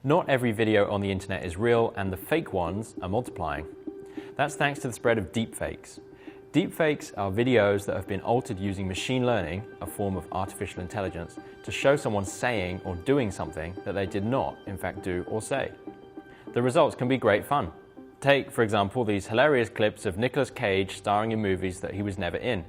Not every video on the internet is real, and the fake ones are multiplying. That's thanks to the spread of deepfakes. Deepfakes are videos that have been altered using machine learning, a form of artificial intelligence, to show someone saying or doing something that they did not, in fact, do or say. The results can be great fun. Take, for example, these hilarious clips of Nicolas Cage starring in movies that he was never in.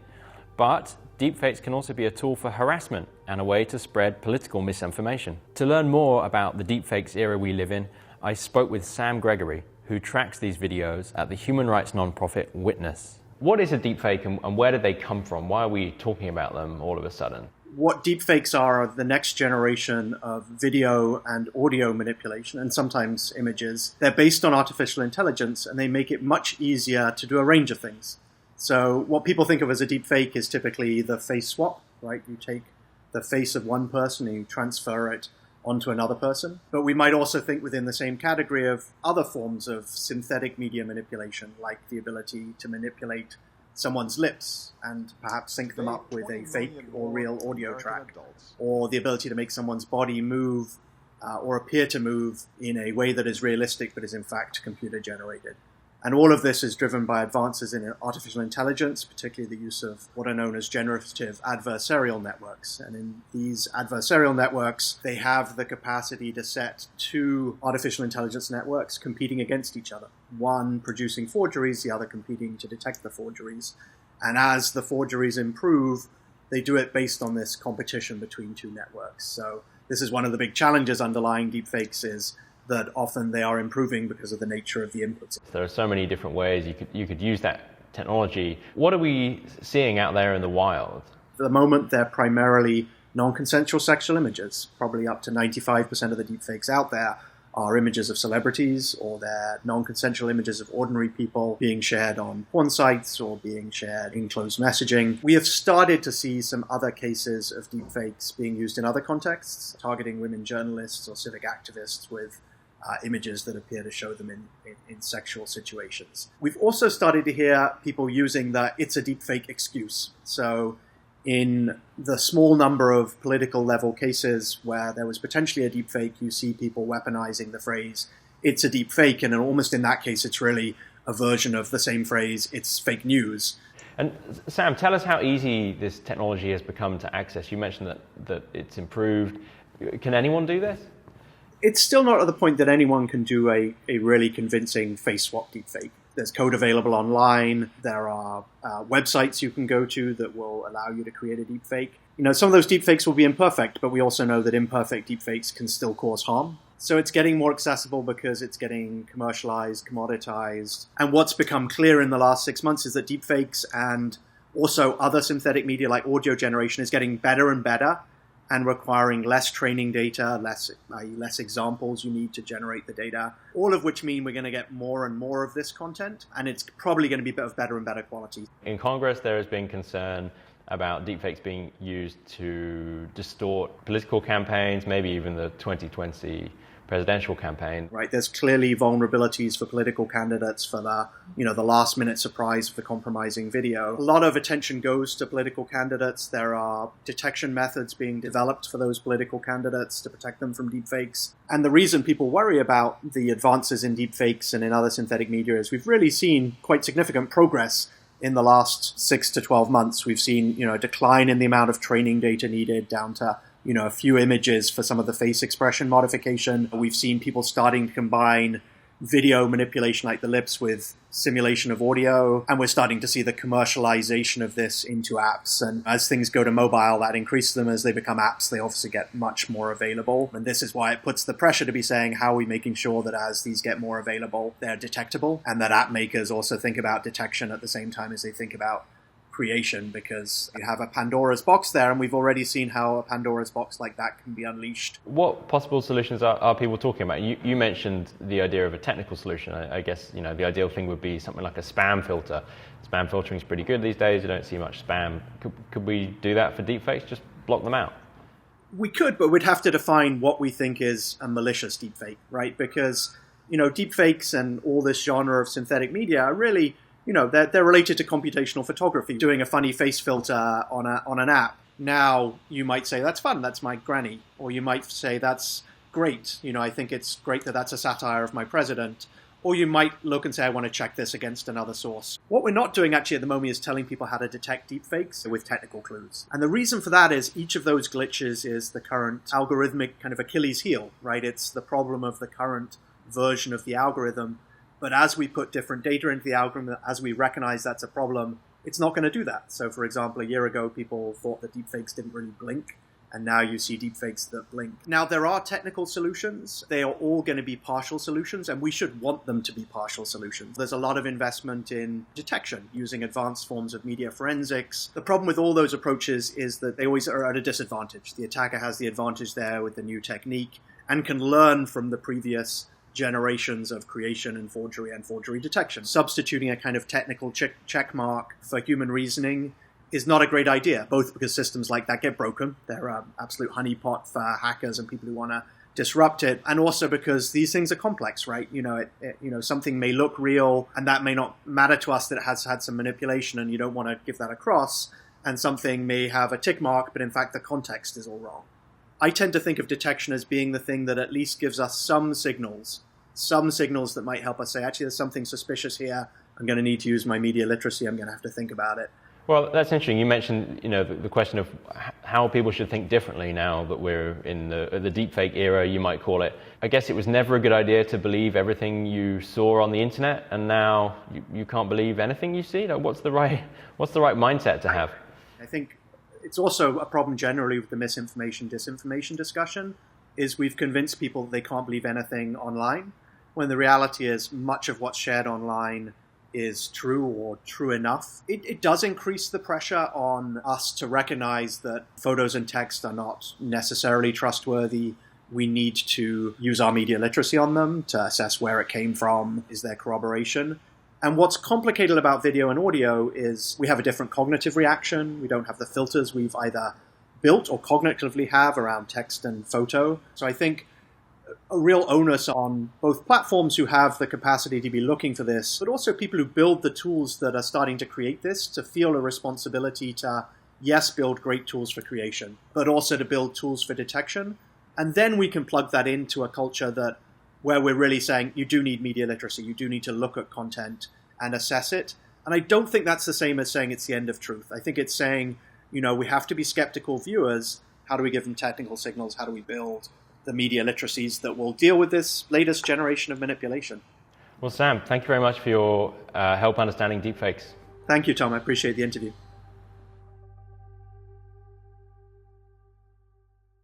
But deepfakes can also be a tool for harassment and a way to spread political misinformation. To learn more about the deepfakes era we live in, I spoke with Sam Gregory, who tracks these videos at the human rights nonprofit Witness. What is a deepfake and where did they come from? Why are we talking about them all of a sudden? What deepfakes are the next generation of video and audio manipulation, and sometimes images. They're based on artificial intelligence, and they make it much easier to do a range of things. So what people think of as a deepfake is typically the face swap, right? You take the face of one person and you transfer it onto another person. But we might also think within the same category of other forms of synthetic media manipulation, like the ability to manipulate someone's lips and perhaps sync them up with a fake or real audio track, or the ability to make someone's body move or appear to move in a way that is realistic but is in fact computer generated. And all of this is driven by advances in artificial intelligence, particularly the use of what are known as generative adversarial networks. And in these adversarial networks, they have the capacity to set two artificial intelligence networks competing against each other, one producing forgeries, the other competing to detect the forgeries. And as the forgeries improve, they do it based on this competition between two networks. So this is one of the big challenges underlying deepfakes, is that often they are improving because of the nature of the inputs. There are so many different ways you could use that technology. What are we seeing out there in the wild? For the moment, they're primarily non-consensual sexual images. Probably up to 95% of the deepfakes out there are images of celebrities, or they're non-consensual images of ordinary people being shared on porn sites or being shared in closed messaging. We have started to see some other cases of deepfakes being used in other contexts, targeting women journalists or civic activists with images that appear to show them in sexual situations. We've also started to hear people using the "it's a deepfake" excuse. So in the small number of political level cases where there was potentially a deepfake, you see people weaponizing the phrase "it's a deepfake," and almost in that case it's really a version of the same phrase "it's fake news." And Sam, tell us how easy this technology has become to access. You mentioned that it's improved. Can anyone do this? It's still not at the point that anyone can do a really convincing face swap deepfake. There's code available online. There are websites you can go to that will allow you to create a deepfake. You know, some of those deepfakes will be imperfect, but we also know that imperfect deepfakes can still cause harm. So it's getting more accessible because it's getting commercialized, commoditized. And what's become clear in the last 6 months is that deepfakes and also other synthetic media like audio generation is getting better and better, and requiring less training data, less examples you need to generate the data, all of which mean we're going to get more and more of this content, and it's probably going to be of better and better quality. In Congress, there has been concern about deepfakes being used to distort political campaigns, maybe even the 2020 presidential campaign. Right, there's clearly vulnerabilities for political candidates for the last minute surprise of the compromising video. A lot of attention goes to political candidates. There are detection methods being developed for those political candidates to protect them from deepfakes. And the reason people worry about the advances in deepfakes and in other synthetic media is we've really seen quite significant progress in the last 6 to 12 months. We've seen, a decline in the amount of training data needed down to a few images for some of the face expression modification. We've seen people starting to combine video manipulation like the lips with simulation of audio, and we're starting to see the commercialization of this into apps. And as things go to mobile, that increases them. As they become apps, they obviously get much more available. And this is why it puts the pressure to be saying, how are we making sure that as these get more available, they're detectable, and that app makers also think about detection at the same time as they think about creation, because you have a Pandora's box there, and we've already seen how a Pandora's box like that can be unleashed. What possible solutions are people talking about? You mentioned the idea of a technical solution. I guess the ideal thing would be something like a spam filter. Spam filtering is pretty good these days. You don't see much spam. Could we do that for deepfakes? Just block them out? We could, but we'd have to define what we think is a malicious deepfake, right? Because deepfakes and all this genre of synthetic media are really they're related to computational photography. Doing a funny face filter on an app. Now, you might say, that's fun, that's my granny. Or you might say, that's great. I think it's great that that's a satire of my president. Or you might look and say, I want to check this against another source. What we're not doing actually at the moment is telling people how to detect deepfakes with technical clues. And the reason for that is each of those glitches is the current algorithmic kind of Achilles heel, right? It's the problem of the current version of the algorithm. But as we put different data into the algorithm, as we recognize that's a problem, it's not going to do that. So for example, a year ago, people thought that deepfakes didn't really blink. And now you see deepfakes that blink. Now, there are technical solutions. They are all going to be partial solutions, and we should want them to be partial solutions. There's a lot of investment in detection using advanced forms of media forensics. The problem with all those approaches is that they always are at a disadvantage. The attacker has the advantage there with the new technique and can learn from the previous generations of creation and forgery detection. Substituting a kind of technical check mark for human reasoning is not a great idea, both because systems like that get broken. They're an absolute honeypot for hackers and people who want to disrupt it, and also because these things are complex, right? Something may look real, and that may not matter to us that it has had some manipulation, and you don't want to give that across, and something may have a tick mark, but in fact the context is all wrong. I tend to think of detection as being the thing that at least gives us some signals that might help us say, actually, there's something suspicious here. I'm going to need to use my media literacy. I'm going to have to think about it. Well, that's interesting. You mentioned, the question of how people should think differently now that we're in the deepfake era, you might call it. I guess it was never a good idea to believe everything you saw on the internet, and now you can't believe anything you see. What's the right mindset to have? I think it's also a problem generally with the misinformation-disinformation discussion, is we've convinced people that they can't believe anything online, when the reality is much of what's shared online is true or true enough. It does increase the pressure on us to recognize that photos and text are not necessarily trustworthy. We need to use our media literacy on them to assess where it came from. Is there corroboration? And what's complicated about video and audio is we have a different cognitive reaction. We don't have the filters we've either built or cognitively have around text and photo. So I think a real onus on both platforms who have the capacity to be looking for this, but also people who build the tools that are starting to create this, to feel a responsibility to, yes, build great tools for creation, but also to build tools for detection. And then we can plug that into a culture where we're really saying you do need media literacy, you do need to look at content and assess it. And I don't think that's the same as saying it's the end of truth. I think it's saying, we have to be skeptical viewers. How do we give them technical signals? How do we build the media literacies that will deal with this latest generation of manipulation? Well, Sam, thank you very much for your help understanding deepfakes. Thank you, Tom. I appreciate the interview.